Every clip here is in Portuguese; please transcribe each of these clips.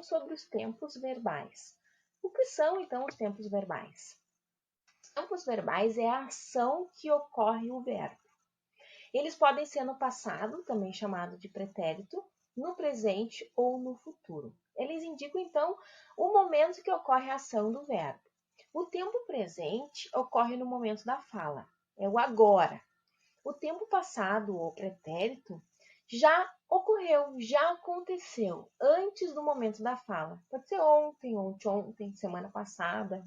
sobre os tempos verbais. O que são, então, os tempos verbais? Os tempos verbais é a ação que ocorre o verbo. Eles podem ser no passado, também chamado de pretérito, no presente ou no futuro. Eles indicam, então, o momento que ocorre a ação do verbo. O tempo presente ocorre no momento da fala, é o agora. O tempo passado ou pretérito já ocorreu, já aconteceu antes do momento da fala. Pode ser ontem, ontem, semana passada.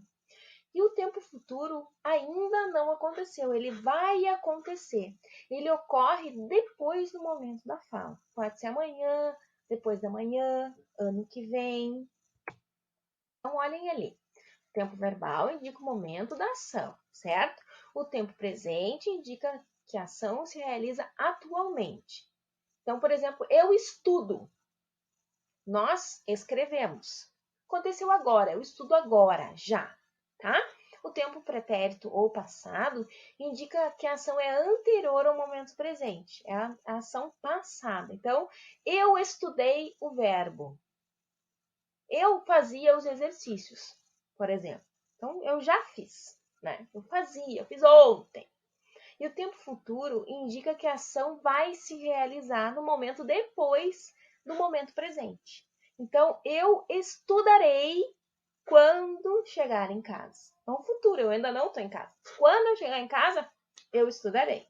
E o tempo futuro ainda não aconteceu, ele vai acontecer. Ele ocorre depois do momento da fala. Pode ser amanhã, depois da manhã, ano que vem. Então, olhem ali. O tempo verbal indica o momento da ação, certo? O tempo presente indica que a ação se realiza atualmente. Então, por exemplo, eu estudo. Nós escrevemos. Aconteceu agora, eu estudo agora, já, tá? O tempo pretérito ou passado indica que a ação é anterior ao momento presente, é a ação passada. Então, eu estudei o verbo. Eu fazia os exercícios, por exemplo. Então, eu já fiz, né? Eu fiz ontem. E o tempo futuro indica que a ação vai se realizar no momento depois do momento presente. Então, eu estudarei quando chegar em casa. Então, futuro, eu ainda não estou em casa. Quando eu chegar em casa, eu estudarei.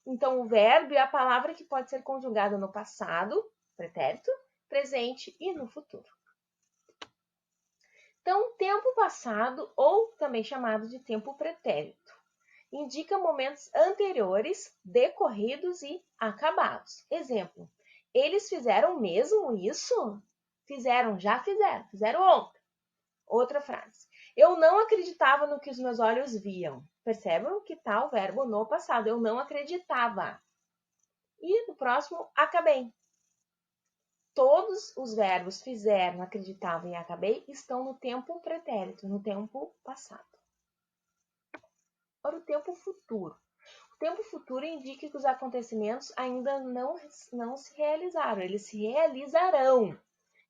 Então, o verbo é a palavra que pode ser conjugada no passado, pretérito, presente e no futuro. Então, tempo passado, ou também chamado de tempo pretérito, indica momentos anteriores, decorridos e acabados. Exemplo, eles fizeram mesmo isso? Fizeram, já fizeram, fizeram ontem. Outra frase, eu não acreditava no que os meus olhos viam. Percebam que está o verbo no passado, eu não acreditava. E no próximo, acabei. Todos os verbos fizeram, acreditavam e acabei estão no tempo pretérito, no tempo passado. Para o tempo futuro. O tempo futuro indica que os acontecimentos ainda não se realizaram, eles se realizarão.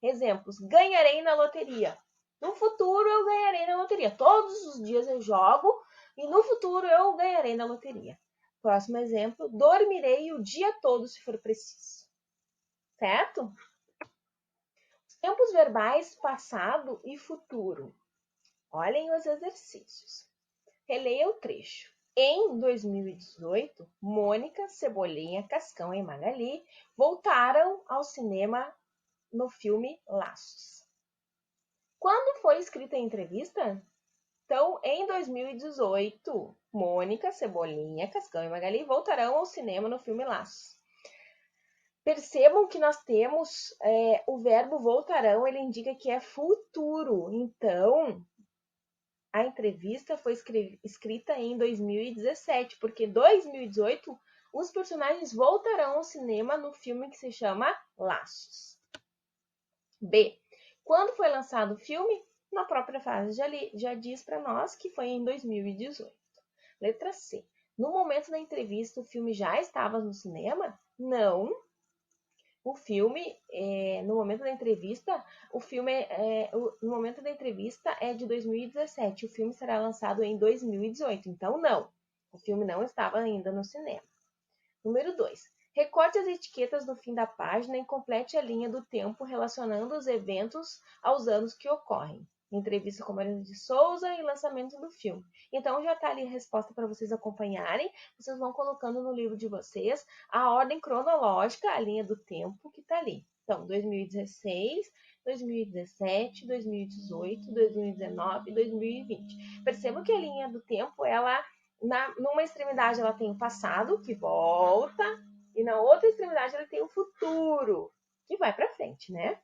Exemplos, ganharei na loteria. No futuro eu ganharei na loteria. Todos os dias eu jogo e no futuro eu ganharei na loteria. Próximo exemplo, dormirei o dia todo se for preciso. Certo? Tempos verbais passado e futuro. Olhem os exercícios. Releia o trecho. Em 2018, Mônica, Cebolinha, Cascão e Magali voltaram ao cinema no filme Laços. Quando foi escrita a entrevista? Então, em 2018, Mônica, Cebolinha, Cascão e Magali voltarão ao cinema no filme Laços. Percebam que nós temos o verbo voltarão, ele indica que é futuro. Então, a entrevista foi escrita em 2017, porque em 2018 os personagens voltarão ao cinema no filme que se chama Laços. B. Quando foi lançado o filme? Na própria frase já diz para nós que foi em 2018. Letra C. No momento da entrevista, o filme já estava no cinema? Não. O filme, no momento da entrevista, no momento da entrevista é de 2017. O filme será lançado em 2018. Então, não. O filme não estava ainda no cinema. Número 2. Recorte as etiquetas no fim da página e complete a linha do tempo relacionando os eventos aos anos que ocorrem. Entrevista com Mariana de Souza e lançamento do filme. Então, já está ali a resposta para vocês acompanharem. Vocês vão colocando no livro de vocês a ordem cronológica, a linha do tempo que está ali. Então, 2016, 2017, 2018, 2019 e 2020. Percebam que a linha do tempo, numa extremidade ela tem o passado, que volta, e na outra extremidade ela tem o futuro, que vai para frente, né?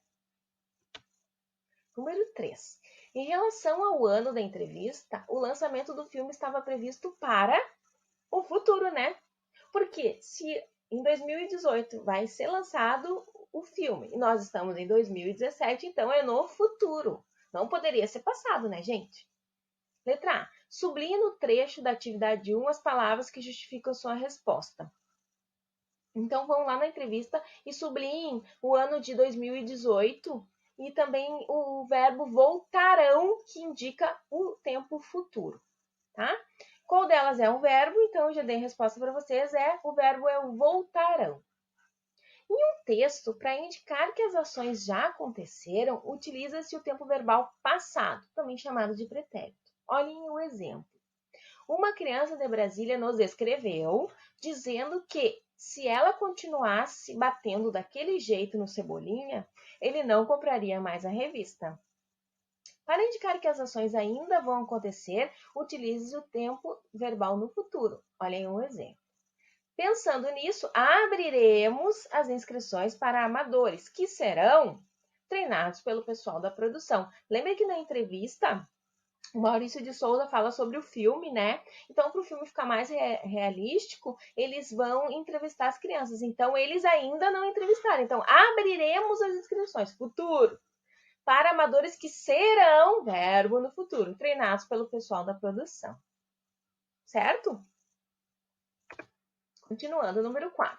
Número 3. Em relação ao ano da entrevista, o lançamento do filme estava previsto para o futuro, né? Porque se em 2018 vai ser lançado o filme e nós estamos em 2017, então é no futuro. Não poderia ser passado, né, gente? Letra A. Sublinhe no trecho da atividade 1 as palavras que justificam sua resposta. Então, vão lá na entrevista e sublinhem o ano de 2018 e também o verbo voltarão, que indica o tempo futuro, tá? Qual delas é um verbo? Então, eu já dei a resposta para vocês, o verbo é o voltarão. Em um texto, para indicar que as ações já aconteceram, utiliza-se o tempo verbal passado, também chamado de pretérito. Olhem o exemplo. Uma criança de Brasília nos escreveu dizendo que se ela continuasse batendo daquele jeito no Cebolinha, ele não compraria mais a revista. Para indicar que as ações ainda vão acontecer, utilize o tempo verbal no futuro. Olhem um exemplo. Pensando nisso, abriremos as inscrições para amadores, que serão treinados pelo pessoal da produção. Lembra que na entrevista o Maurício de Souza fala sobre o filme, né? Então, para o filme ficar mais realístico, eles vão entrevistar as crianças. Então, eles ainda não entrevistaram. Então, abriremos as inscrições, futuro, para amadores que serão, verbo no futuro, treinados pelo pessoal da produção. Certo? Continuando, número 4.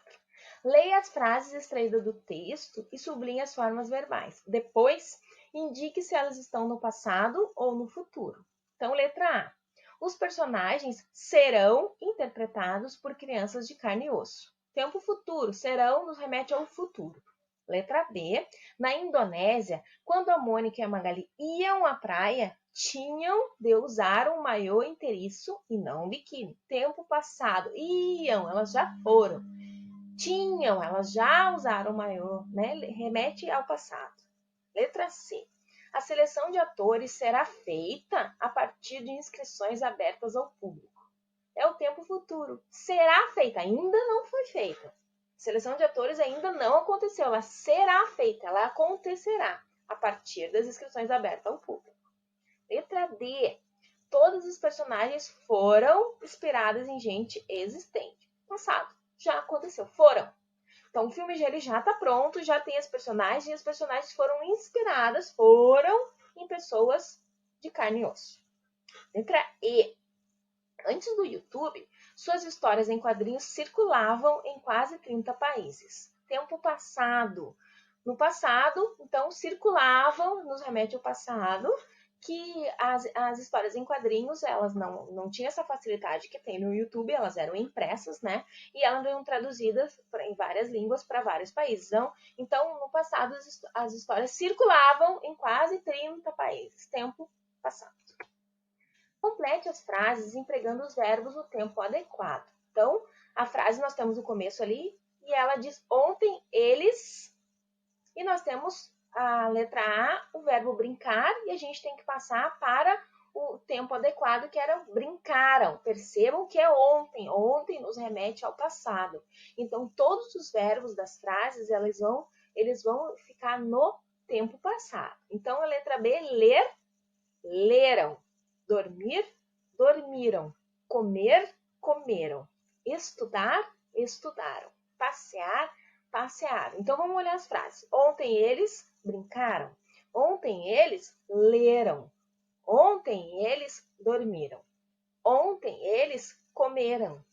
Leia as frases extraídas do texto e sublinhe as formas verbais. Depois, indique se elas estão no passado ou no futuro. Então, letra A. Os personagens serão interpretados por crianças de carne e osso. Tempo futuro, serão nos remete ao futuro. Letra B. Na Indonésia, quando a Mônica e a Magali iam à praia, tinham de usar um maiô inteiriço e não um biquíni. Tempo passado. Iam, elas já foram. Tinham, elas já usaram o maiô, né? Remete ao passado. Letra C. A seleção de atores será feita a partir de inscrições abertas ao público. É o tempo futuro. Será feita, ainda não foi feita. A seleção de atores ainda não aconteceu, ela será feita, ela acontecerá a partir das inscrições abertas ao público. Letra D. Todos os personagens foram inspirados em gente existente. Passado, já aconteceu, foram. Então, o filme ele já está pronto, já tem as personagens, e as personagens foram inspiradas, foram em pessoas de carne e osso. Letra E. Antes do YouTube, suas histórias em quadrinhos circulavam em quase 30 países. Tempo passado. No passado, então, circulavam, nos remete ao passado, que as histórias em quadrinhos, elas não tinham essa facilidade que tem no YouTube, elas eram impressas, né? E elas eram traduzidas em várias línguas para vários países. Então, no passado, as histórias circulavam em quase 30 países. Tempo passado. Complete as frases empregando os verbos no tempo adequado. Então, a frase nós temos o começo ali e ela diz ontem eles, e nós temos a letra A, o verbo brincar, e a gente tem que passar para o tempo adequado, que era brincaram. Percebam que é ontem. Ontem nos remete ao passado. Então, todos os verbos das frases, eles vão ficar no tempo passado. Então, a letra B, ler, leram. Dormir, dormiram. Comer, comeram. Estudar, estudaram. Passear, passearam. Então, vamos olhar as frases. Ontem eles brincaram. Ontem eles leram. Ontem eles dormiram. Ontem eles comeram.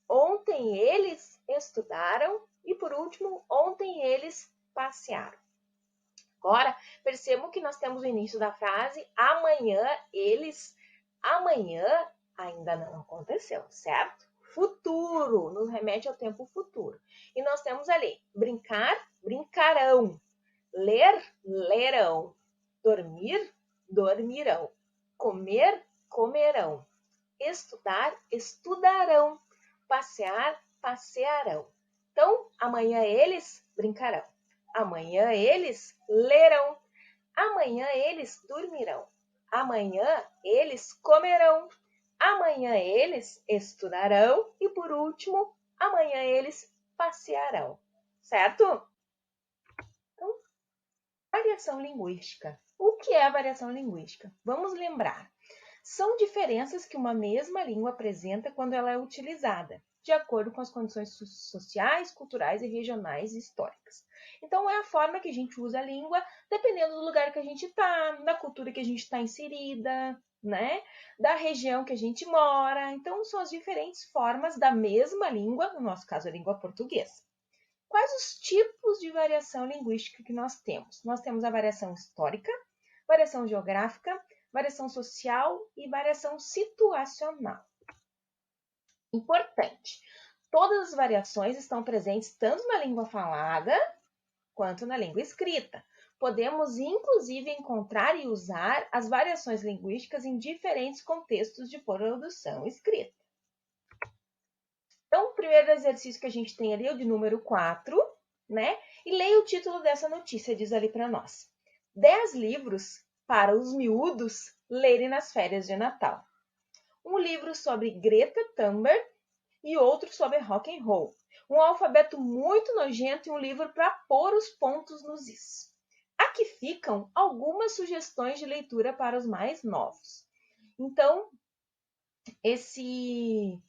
Ontem eles estudaram. E, por último, ontem eles passearam. Agora, percebam que nós temos o início da frase amanhã eles. Amanhã ainda não aconteceu, certo? Futuro, nos remete ao tempo futuro. E nós temos ali brincar, brincarão. Ler, lerão. Dormir, dormirão. Comer, comerão. Estudar, estudarão. Passear, passearão. Então, amanhã eles brincarão. Amanhã eles lerão. Amanhã eles dormirão. Amanhã eles comerão. Amanhã eles estudarão. E por último, amanhã eles passearão. Certo? Então, variação linguística. O que é a variação linguística? Vamos lembrar. São diferenças que uma mesma língua apresenta quando ela é utilizada, de acordo com as condições sociais, culturais e regionais e históricas. Então, é a forma que a gente usa a língua, dependendo do lugar que a gente está, da cultura que a gente está inserida, né? Da região que a gente mora. Então, são as diferentes formas da mesma língua, no nosso caso, a língua portuguesa. Quais os tipos de variação linguística que nós temos? Nós temos a variação histórica, variação geográfica, variação social e variação situacional. Importante, todas as variações estão presentes tanto na língua falada quanto na língua escrita. Podemos, inclusive, encontrar e usar as variações linguísticas em diferentes contextos de produção escrita. Então, o primeiro exercício que a gente tem ali é o de número 4, né? E leia o título dessa notícia, diz ali para nós. 10 livros para os miúdos lerem nas férias de Natal. Um livro sobre Greta Thunberg e outro sobre rock and roll. Um alfabeto muito nojento e um livro para pôr os pontos nos is. Aqui ficam algumas sugestões de leitura para os mais novos. Então, esse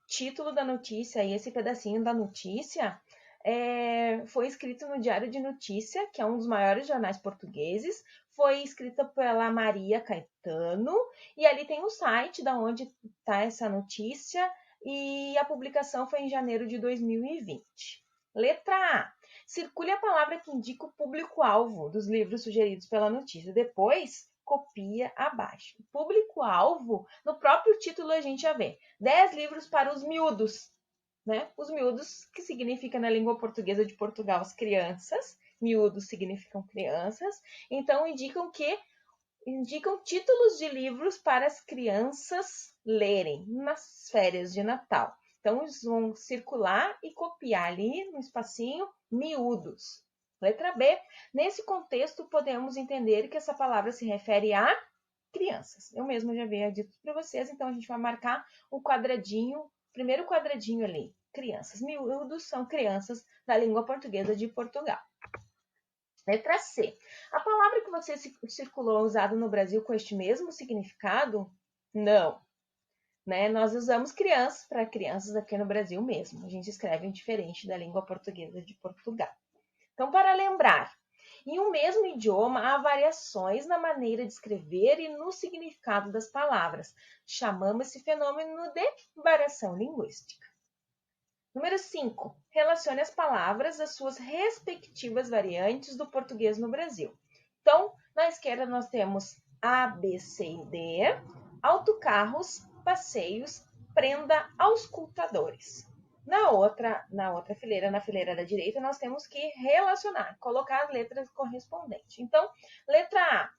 título da notícia e esse pedacinho da notícia foi escrito no Diário de Notícia, que é um dos maiores jornais portugueses. Foi escrita pela Maria Caetano e ali tem o site da onde está essa notícia e a publicação foi em janeiro de 2020. Letra A. Circule a palavra que indica o público-alvo dos livros sugeridos pela notícia. Depois, copia abaixo. Público-alvo, no próprio título a gente já vê. 10 livros para os miúdos, né? Os miúdos, que significa na língua portuguesa de Portugal as crianças. Miúdos significam crianças. Então, indicam títulos de livros para as crianças lerem nas férias de Natal. Então, eles vão circular e copiar ali no espacinho miúdos. Letra B. Nesse contexto, podemos entender que essa palavra se refere a crianças. Eu mesma já havia dito para vocês, então a gente vai marcar o quadradinho, primeiro quadradinho ali, crianças. Miúdos são crianças da língua portuguesa de Portugal. Letra C. A palavra que você circulou usada no Brasil com este mesmo significado? Não. Né? Nós usamos crianças para crianças aqui no Brasil mesmo. A gente escreve diferente da língua portuguesa de Portugal. Então, para lembrar, em um mesmo idioma há variações na maneira de escrever e no significado das palavras. Chamamos esse fenômeno de variação linguística. Número 5. Relacione as palavras às suas respectivas variantes do português no Brasil. Então, na esquerda nós temos A, B, C e D, autocarros, passeios, prenda, auscultadores. Na outra fileira, na fileira da direita, nós temos que relacionar, colocar as letras correspondentes. Então, letra A,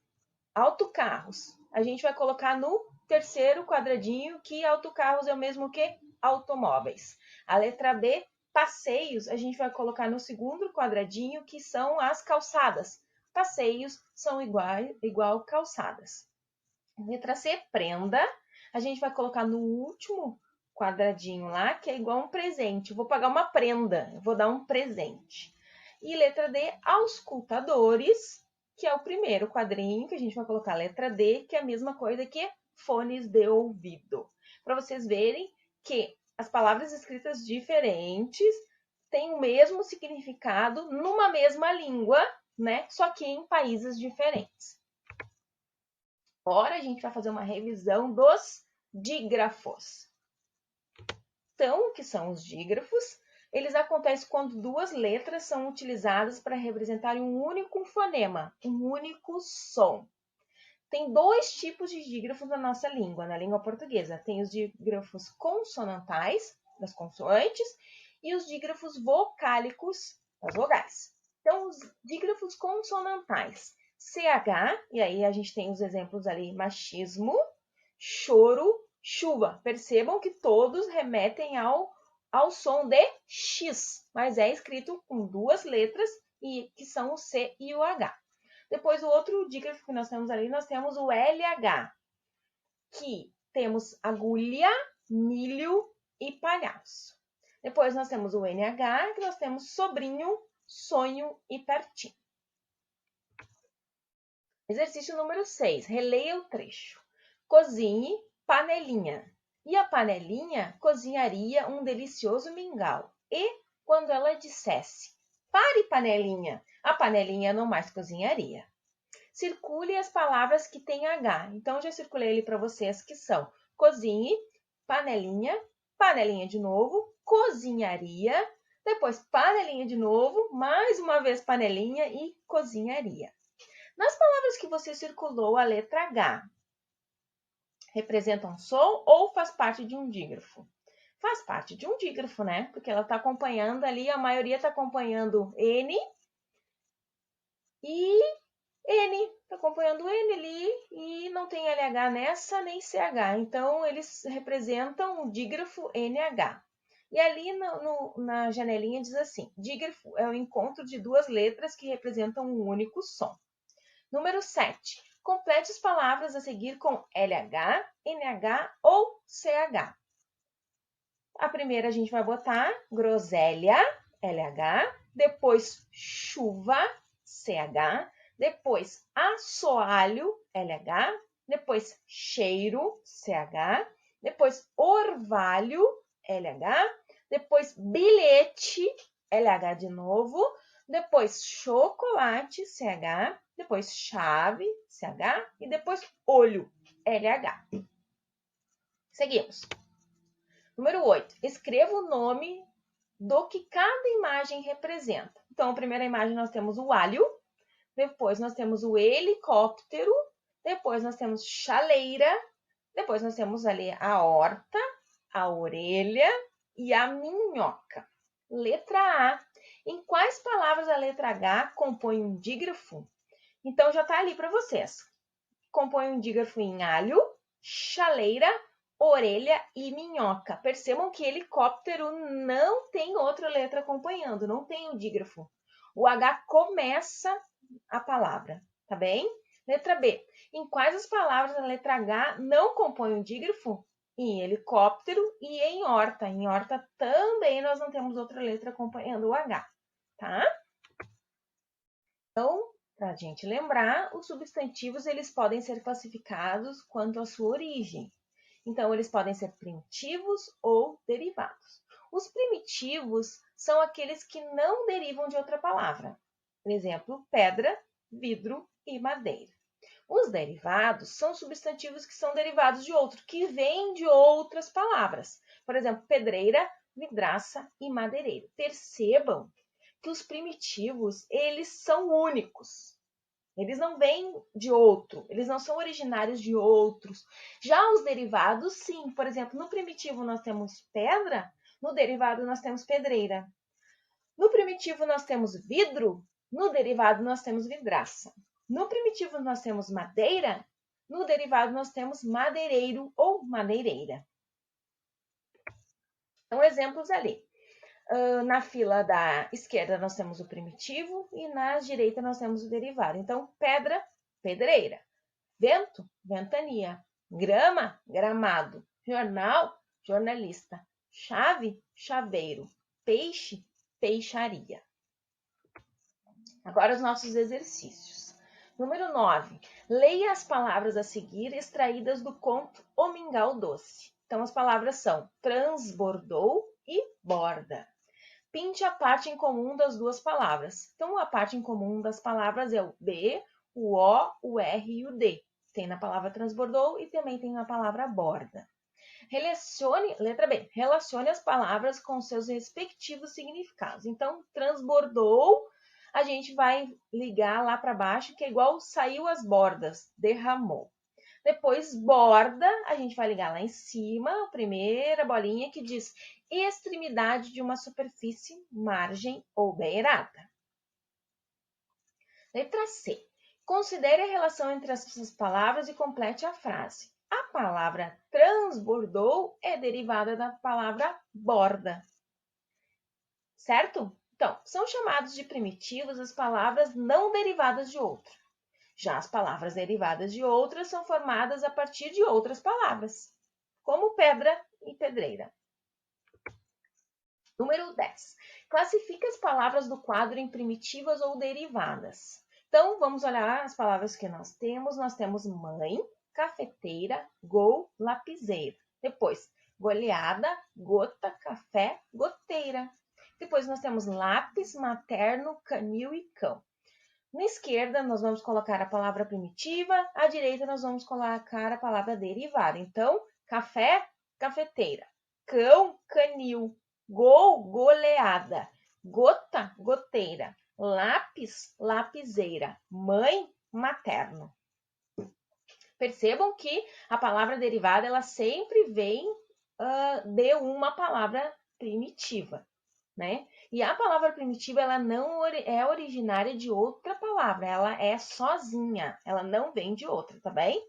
autocarros. A gente vai colocar no terceiro quadradinho, que autocarros é o mesmo que automóveis. A letra B, passeios, a gente vai colocar no segundo quadradinho, que são as calçadas. Passeios são igual calçadas. Letra C, prenda, a gente vai colocar no último quadradinho lá, que é igual um presente. Eu vou pagar uma prenda, eu vou dar um presente. E letra D, auscultadores, que é o primeiro quadrinho, que a gente vai colocar a letra D, que é a mesma coisa que fones de ouvido. Para vocês verem que as palavras escritas diferentes têm o mesmo significado numa mesma língua, né? Só que em países diferentes. Agora a gente vai fazer uma revisão dos dígrafos. Então, o que são os dígrafos? Eles acontecem quando duas letras são utilizadas para representar um único fonema, um único som. Tem dois tipos de dígrafos na nossa língua, na língua portuguesa. Tem os dígrafos consonantais, das consoantes, e os dígrafos vocálicos, das vogais. Então, os dígrafos consonantais, CH, e aí a gente tem os exemplos ali, machismo, choro, chuva. Percebam que todos remetem ao som de X, mas é escrito com duas letras, que são o C e o H. Depois, o outro dígrafo que nós temos ali, nós temos o LH, que temos agulha, milho e palhaço. Depois, nós temos o NH, que nós temos sobrinho, sonho e pertinho. Exercício número 6. Releia o trecho. Cozinhe panelinha. E a panelinha cozinharia um delicioso mingau. E, quando ela dissesse, pare panelinha, a panelinha não mais cozinharia. Circule as palavras que têm H. Então, já circulei ali para vocês que são cozinhe, panelinha, panelinha de novo, cozinharia, Depois panelinha de novo, mais uma vez panelinha e cozinharia. Nas palavras que você circulou, a letra H representa um som ou faz parte de um dígrafo? Faz parte de um dígrafo, né? Porque ela está acompanhando ali, a maioria está acompanhando N e N. Está acompanhando N ali e não tem LH nessa nem CH. Então, eles representam o dígrafo NH. E ali na janelinha diz assim, dígrafo é o encontro de duas letras que representam um único som. Número 7. Complete as palavras a seguir com LH, NH ou CH. A primeira a gente vai botar groselha, LH, depois chuva, CH, depois assoalho, LH, depois cheiro, CH, depois orvalho, LH, depois bilhete, LH de novo, depois chocolate, CH, depois chave, CH e depois olho, LH. Seguimos. Número 8. Escreva o nome do que cada imagem representa. Então, a primeira imagem nós temos o alho, depois nós temos o helicóptero, depois nós temos chaleira, depois nós temos ali a horta, a orelha e a minhoca. Letra A. Em quais palavras a letra H compõe um dígrafo? Então, já está ali para vocês. Compõe um dígrafo em alho, chaleira, orelha e minhoca. Percebam que helicóptero não tem outra letra acompanhando, não tem o dígrafo. O H começa a palavra, tá bem? Letra B. Em quais as palavras a letra H não compõe o dígrafo? Em helicóptero e em horta. Em horta também nós não temos outra letra acompanhando o H, tá? Então, para a gente lembrar, os substantivos eles podem ser classificados quanto à sua origem. Então, eles podem ser primitivos ou derivados. Os primitivos são aqueles que não derivam de outra palavra. Por exemplo, pedra, vidro e madeira. Os derivados são substantivos que são derivados de outro, que vêm de outras palavras. Por exemplo, pedreira, vidraça e madeireiro. Percebam que os primitivos, eles são únicos. Eles não vêm de outro, eles não são originários de outros. Já os derivados, sim. Por exemplo, no primitivo nós temos pedra, no derivado nós temos pedreira. No primitivo nós temos vidro, no derivado nós temos vidraça. No primitivo nós temos madeira, no derivado nós temos madeireiro ou madeireira. Então, exemplos ali. Na fila da esquerda nós temos o primitivo e na direita nós temos o derivado. Então, pedra, pedreira. Vento, ventania. Grama, gramado. Jornal, jornalista. Chave, chaveiro. Peixe, peixaria. Agora os nossos exercícios. Número 9. Leia as palavras a seguir extraídas do conto O Mingau Doce. Então, as palavras são transbordou e borda. Pinte a parte em comum das duas palavras. Então, a parte em comum das palavras é o B, o O, o R e o D. Tem na palavra transbordou e também tem na palavra borda. Letra B, relacione as palavras com seus respectivos significados. Então, transbordou, a gente vai ligar lá para baixo, que é igual saiu as bordas, derramou. Depois, borda, a gente vai ligar lá em cima, a primeira bolinha que diz extremidade de uma superfície, margem ou beirada. Letra C. Considere a relação entre essas palavras e complete a frase. A palavra transbordou é derivada da palavra borda. Certo? Então, são chamados de primitivos as palavras não derivadas de outra. Já as palavras derivadas de outras são formadas a partir de outras palavras, como pedra e pedreira. Número 10. Classifique as palavras do quadro em primitivas ou derivadas. Então, vamos olhar as palavras que nós temos. Nós temos mãe, cafeteira, gol, lapiseira. Depois, goleada, gota, café, goteira. Depois, nós temos lápis, materno, canil e cão. Na esquerda, nós vamos colocar a palavra primitiva, à direita, nós vamos colocar a palavra derivada. Então, café, cafeteira, cão, canil, Gol, goleada. Gota, goteira. Lápis, lapiseira. Mãe, materno. Percebam que a palavra derivada ela sempre vem de uma palavra primitiva, né? E a palavra primitiva ela não é originária de outra palavra, ela é sozinha, ela não vem de outra, tá bem?